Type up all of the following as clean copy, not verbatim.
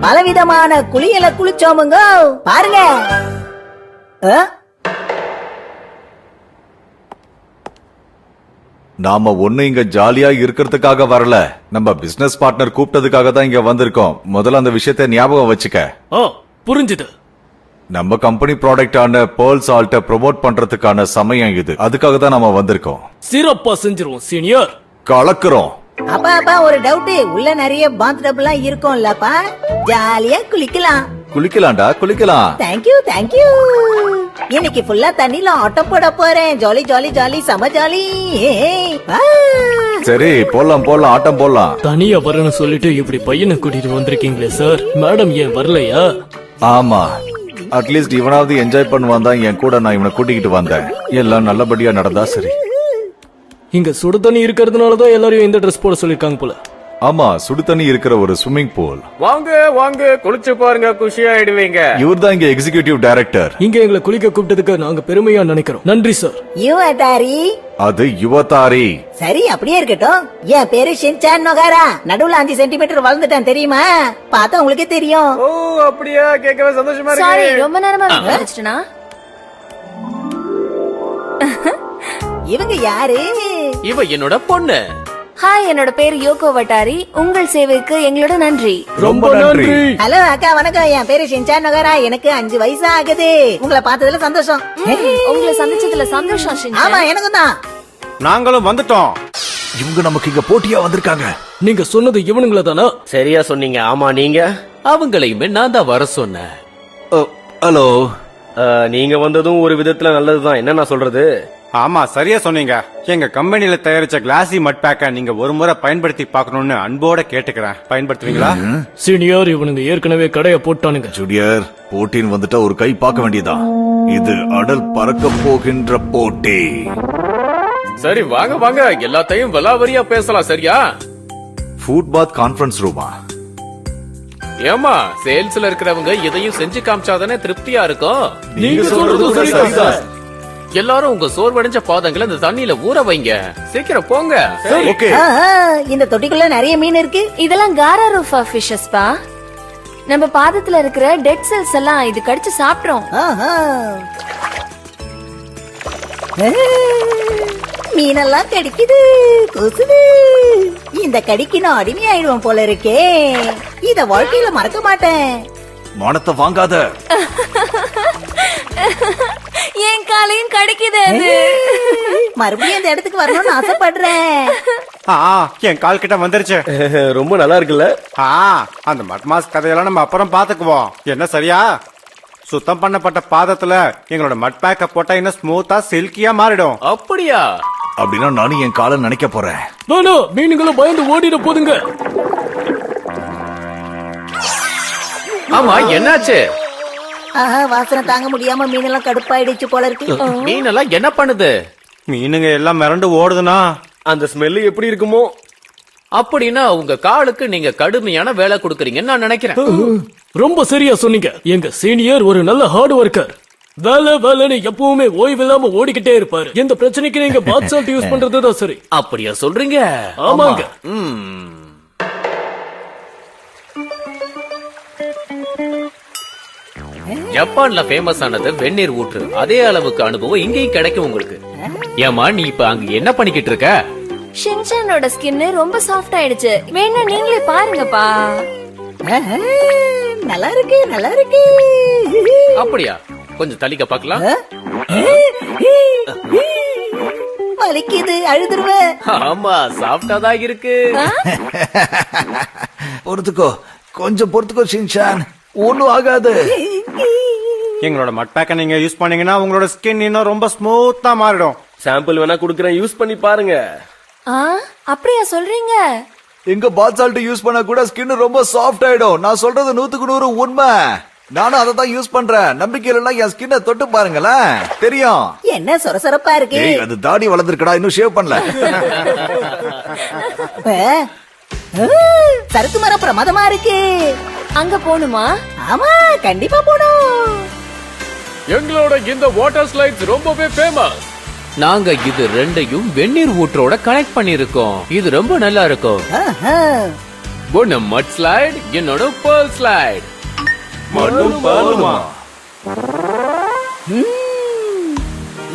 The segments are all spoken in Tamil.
பலவிதமான குளியல குளிச்சோமுங்க பாருங்க. நாம ஒண்ணு இங்க ஜாலியா இருக்கிறதுக்காக வரல, நம்ம பிசினஸ் பார்ட்னர் கூப்பிட்டதுக்காக தான் இங்க வந்திருக்கோம். முதல்ல அந்த விஷயத்தை ஞாபகம் வச்சுக்க. புரிஞ்சுது. நம்ம கம்பெனி ப்ராடக்டான பேர்ல் சால்ட்ட ப்ரோமோட் பண்றதுக்கான சமயம் இது. அதுக்காக தான் நாம வந்திருக்கோம். சிறப்பா செஞ்சிருவோம் சீனியர். கலக்குறோம். அப்பா ஒரு டவுட், உள்ள நிறைய பாத் டப் எல்லாம் இருக்கும்லப்பா, ஜாலியா குளிக்கலாம். குளிக்கலாம்டா, குளிக்கலாம். தேங்க்யூ. இன்னைக்கு ஃபுல்லா தண்ணில ஆட்டம் போட போறேன். ஜாலி ஜாலி ஜாலி, சம ஜாலி. சரி போலாம், ஆட்டம் போடலாம். தனியா வரணும்னு சொல்லிட்டு இப்படி பையனை கூட்டிட்டு வந்திருக்கீங்களே சார். மேடம் ஏன் வரலையா? ஆமா, அட்லீஸ்ட் இவனாவது என்ஜாய் பண்ணுவான் தான் என் கூட நான் இவனை கூட்டிக்கிட்டு வந்தேன். எல்லாம் நல்லபடியா நடந்தா சரி. இங்க சுடு தண்ணி இருக்கிறதுனாலதான் எல்லாரையும் இந்த ட்ரெஸ் போட சொல்லிருக்காங்க போல. ஆமா, சுடு தண்ணி இருக்கிற ஒரு ஸ்விம்மிங் பூல். வாங்க குளிச்சு பாருங்க, குஷியாயிடுவீங்க. இவர் தான் இங்க எக்ஸிகியூட்டிவ் டைரக்டர். இங்க எங்களை குளிக்க கூப்பிட்டதுக்கு நாங்க பெருமையா நினைக்கிறோம். நன்றி சார். யுவதாரி. அது யுவதாரி. சரி அப்படியே இருக்கட்டும். என் பேரு ஷின்சான் நொகாரா. நடுவுல 5 சென்டிமீட்டர் வளர்ந்துட்டேன் தெரியுமா? பார்த்தா உங்களுக்கே தெரியும். ஓ அப்படியா, கேட்கவே சந்தோஷமா இருக்கு. சாரி, ரொம்ப நேரமா வச்சிட்டேனா? இவங்க யாரு? இவ என்னோட பொண்ணு. ஹாய், என்னோட பேர் யோகோ வட்டாரி. உங்கள் சேவைக்கு எங்களோட நன்றி. ரொம்ப நன்றி. ஹலோ அக்கா, வணக்கம். என் பேரு ஷின்சான் நொகாரா. எனக்கு 5 வயசு ஆகுது. உங்களை பார்த்ததுல சந்தோஷம். உங்களை சந்திச்சதுல சந்தோஷம் ஷின்சான். ஆமா, எனக்கும் தான். நாங்களும் வந்துட்டோம். இவங்க நமக்கு இங்க போட்டியா வந்திருக்காங்க. நீங்க சொன்னது இவனுங்கள தானா? சரியா சொன்னீங்க. ஆமா, நீங்க அவங்களையுமே நான் தான் வர சொன்னேன். ஹலோ. நீங்க வந்ததும் ஒரு விதத்துல நல்லதுதான். என்ன நான் சொல்றது? ஆமா, சரியா சொன்னீங்க. எங்க கம்பெனில தயாரிச்ச கிளாசி மட் பேக்க நீங்க ஒரு முறை பயன்படுத்தி பார்க்கணும்னு அன்போட கேட்டுக்கிறேன். பயன்படுத்துவீங்களா? சீனியர், இவனுங்க ஏற்கனவே கடைய போட்டானுங்க. ஜூனியர், போட்டின்னு வந்துட்டா ஒரு கை பார்க்க வேண்டியதான். இது அடல் பறக்க போகின்ற போட்டி. சரி வாங்க எல்லாத்தையும் விலாவரியா பேசலாம். சரியா? ஃபுட் பாத் கான்ஃபரன்ஸ் ரூமா? ஏமா, சேல்ஸ்ல இருக்கிறவங்க எதையும் செஞ்சு காமிச்சாதானே திருப்தியா இருக்கும். நீங்க சொல்றது சரிதான். எல்லாரும் உங்க சோர்வடைஞ்ச பாதங்களை இந்த தண்ணியில ஊற வைங்க. சீக்கிரம் போங்க. ஓகே. இந்த தொட்டிக்குள்ள நிறைய மீன் இருக்கு. இதெல்லாம் காரா ரூஃபா ஃபிஷஸ் பா. நம்ம பாதத்துல இருக்கிற டெட் செல்ஸ் எல்லாம் இது கடிச்சு சாப்பிடுறோம். மீனெல்லாம் கடிக்குது, கொசுது. இந்த கடிக்கு நான் அடிமையாயிடுவோம் போல இருக்கே. இத வாழ்க்கையில மறக்க மாட்டேன். மானத்தை வாங்காத. என் காலையும் கடிக்குது அது. மறுபடியும் இந்த இடத்துக்கு வரணும்னு ஆசைப்படுறேன். என் கால் கிட்ட வந்துருச்சு. ரொம்ப நல்லா இருக்குல்ல? அந்த மட் மாஸ் கதையெல்லாம் நம்ம அப்புறம் பாத்துக்குவோம். என்ன சரியா? சுத்தம் பண்ணப்பட்ட பாதத்துல எங்களோட மட் பேக்க போட்டா இன்னும் ஸ்மூத்தா சில்கியா மாறிடும். அப்படியா? அப்படின்னா நானும் என் காலை நினைக்க போறேன். மீனுங்களும் பயந்து ஓடிட போதுங்க. ஆமா, என்னாச்சு? வாசனை தாங்க முடியாம மீனெல்லாம் கடுப்பாயிடுச்சு போல இருக்கு. மீனெல்லாம் என்ன பண்ணுது? மீனுங்க எல்லாம் மிரண்டு ஓடுதுன்னா அந்த ஸ்மெல் எப்படி இருக்குமோ? அப்படின்னா உங்க காலுக்கு நீங்க கடுமையான வேலை கொடுக்கறீங்கன்னு நான் நினைக்கிறேன். ரொம்ப சரியா சொன்னீங்க. எங்க சீனியர் ஒரு நல்ல ஹார்ட் ஒர்க்கர். வேலைன்னு எப்பவுமே ஓய்வில்லாம ஓடிக்கிட்டே இருப்பாரு. எந்த பிரச்சனைக்கு நீங்க பாத் சால்ட் யூஸ் பண்றதுதான் சரி. அப்படியா சொல்றீங்க? ஆமாங்க. ஜப்பான்ல ஃபேமஸ் ஆனது வெந்நீர் ஊற்று. அதே அளவுக்கு அனுபவம் இங்கேயும் கிடைக்கும் உங்களுக்கு. ஏமா, நீ இப்ப அங்க என்ன பண்ணிக்கிட்டு இருக்க? ஷின்சானோட ஸ்கின் ரொம்ப சாஃப்ட் ஆயிடுச்சு. வேணா நீங்களே பாருங்கப்பா. நல்லா இருக்கு, நல்லா இருக்கு. அப்படியா? கொஞ்சம் தள்ளிக்க பாக்கலாம். வலிக்குது, அழுதுருவேன். ஆமா, சாஃப்டா தான் இருக்கு. பொறுத்துக்கோ, கொஞ்சம் பொறுத்துக்கோ ஷின்சான், ஒண்ணும் ஆகாது. எங்களோட மட் பேக்க நீங்க யூஸ் பண்ணீங்கன்னா உங்களோட ஸ்கின் இன்னும் ரொம்ப ஸ்மூத்தா மாறிடும். சாம்பிள் வேணா குடுக்கறேன், யூஸ் பண்ணி பாருங்க. அப்படியா சொல்றீங்க? எங்க பாத் சால்ட் யூஸ் பண்ண கூட ஸ்கின் ரொம்ப சாஃப்ட் ஆயிடும். நான் சொல்றது 100க்கு 100 உண்மை. நானும் அதை தான் யூஸ் பண்றேன். நம்பிக்கையில என் ஸ்கின்னை தொட்டு பாருங்களேன், தெரியும். என்ன சொரசொரப்பா இருக்கு. அது தாடி வளர்ந்துருக்கடா, இன்னும் ஷேவ் பண்ணல. சறுக்கு மரம் பிரமாதமா இருக்கு. அங்க போணுமா? ஆமா, கண்டிப்பா போணும். எங்களோட இந்த வாட்டர் ஸ்லைட்ஸ் ரொம்பவே ஃபேமஸ். நாங்க இது ரெண்டையும் வெந்நீர் ஊற்றோட கனெக்ட் பண்ணிருக்கோம். இது ரொம்ப நல்லா இருக்கும். ஒன்னு மட் ஸ்லைட், என்னோட பேர்ல் ஸ்லைட். மண்ணும் பாலுமா?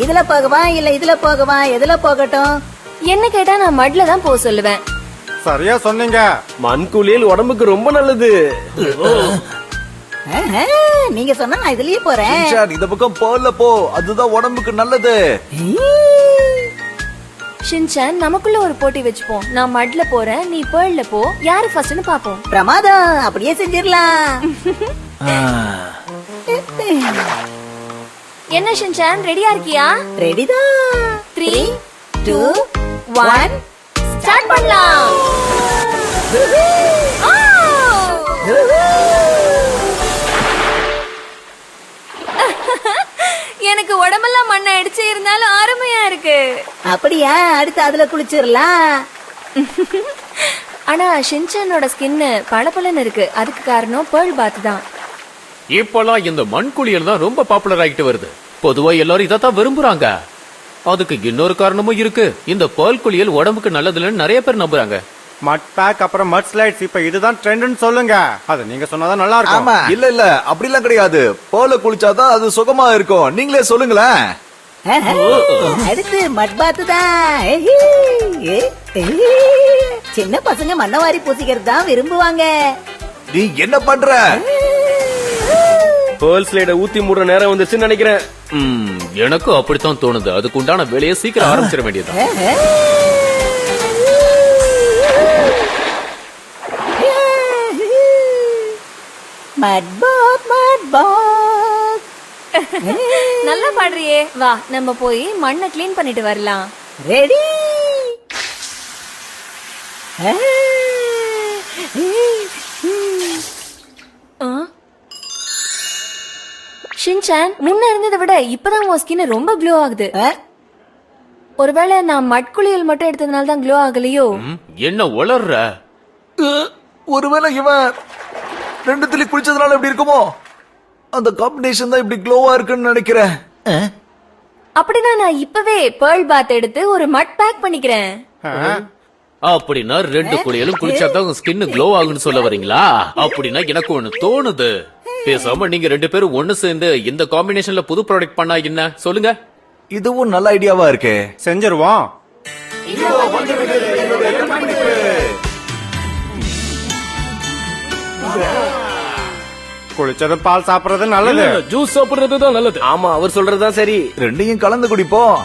இதுல போகவா இல்ல இதுல போகவா, எதுல போகட்டும்? என்ன கேட்டா நான் மட்ல தான் போக சொல்லுவேன். சரியா சொன்னீங்க. மண்குளியல் உடம்புக்கு ரொம்ப நல்லது. ஆஹா, நீங்க சொன்னா நான் இதுலயே போறேன். ஷின்சான், இந்த பக்கம் போல போ, அதுதான் உடம்புக்கு நல்லது. ஷின்சான், நமக்குள்ள ஒரு போட்டி வச்சுப்போம். நான் மட்ல போறேன், நீ பேர்ல போ. யாரு ஃபர்ஸ்ட்னு பாப்போம். பிரமாதம், அப்படியே செஞ்சிடலாம். என்ன ஷின்சான், ரெடியா இருக்கியா? ரெடிதான். 3, 2, 1 ஸ்டார்ட் பண்ணலாம். ஆ! எனக்கு உடம்பெல்லாம் மண்ணை அடிச்சு இருந்தாலும் அருமையா இருக்கு. அப்படியா? அடுத்து அதுல குளிச்சிடலாம். ஆனா ஷின்சானோட ஸ்கின் பளபளன்னு இருக்கு. அதுக்கு காரணம் பேர்ல் பாத் தான். இப்பெல்லாம் இந்த மண் குளியல் தான் ரொம்ப பாப்புலர் ஆகிட்டு வருது. பொதுவா எல்லாரும் இதைத்தான் விரும்புறாங்க. அதுக்கு இன்னொரு காரணமும் இருக்கு. இந்த பேர்ல் குளியல் உடம்புக்கு நல்லதுன்னு நிறைய பேர் நம்புறாங்க. மட் பேக் அப்புறம் மட் ஸ்லைட்ஸ் இப்ப இதுதான் ட்ரெண்ட்னு சொல்லுங்க. அது நீங்க சொன்னாதான் நல்லா இருக்கும். ஆமா, இல்ல அப்படிலாம் கிடையாது. போல குளிச்சாதான் அது சுகமா இருக்கும். நீங்களே சொல்லுங்களேன். ஆஹா, அடுத்து மட்பாத்து தான். சின்ன பசங்க மண்ணவாரி பூசிக்கிறது தான் விரும்புவாங்க. நீ என்ன பண்ற? பேர்ல் ஸ்லைட ஊத்தி மூடுற நேரம் வந்துருச்சுன்னு நினைக்கிறேன். எனக்கும் அப்படித்தான் தோணுது. அதுக்கு உண்டான வேலையை சீக்கிரம் ஆரம்பிச்சிட வேண்டியது. நல்லா பாடுறியே. வா, நம்ம போய் மண்ணை க்ளீன் பண்ணிட்டு வரலாம். ரெடி. ஷின்சான், முன்ன இருந்ததை விட இப்பதான் உன் ஸ்கின் ரொம்ப க்ளோ ஆகுது. ஒருவேளை நான் மட்குளியல் மட்டும் எடுத்ததுனால தான் க்ளோ ஆகலையோ? என்ன உளர்ற? ஒருவேளை இவன் 2 துளி குளிச்சதுனால எப்படி இருக்குமோ? அந்த காம்பினேஷன் தான் இப்படி க்ளோவா இருக்குன்னு நினைக்கிறேன். அப்படின்னா நான் இப்பவே பேர்ல் பாத் எடுத்து ஒரு மட் பேக் பண்ணிக்கிறேன். அப்படின்னா 2 குளியலும் குளிச்சாதான் ஸ்கின் க்ளோ ஆகுன்னு சொல்ல வரீங்களா? அப்படின்னா எனக்கு ஒண்ணு தோணுது. பேசாம நீங்க 2 பேரும் ஒண்ணு சேர்ந்து இந்த காம்பினேஷன்ல புது ப்ராடக்ட் பண்ணா என்ன சொல்லுங்க? இதுவும் நல்ல ஐடியாவா இருக்கே. செஞ்சிருவோம். குளிச்சது பால் சாப்பிடுறது நல்லது. ஜூஸ் சாப்பிடுறது தான் நல்லது. ஆமா, அவர் சொல்றதுதான் சரி. ரெண்டையும் கலந்து குடிப்போம்.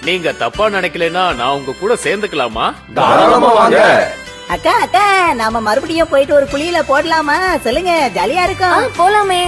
நீங்க தப்பா நினைக்கலனா நான் உங்க கூட சேர்ந்துக்கலாமா? தாராளமா வாங்க. அக்கா அக்கா, நாம மறுபடியும் போயிட்டு ஒரு குளியில போடலாமா? சொல்லுங்க, ஜாலியா இருக்கும். போலாமே.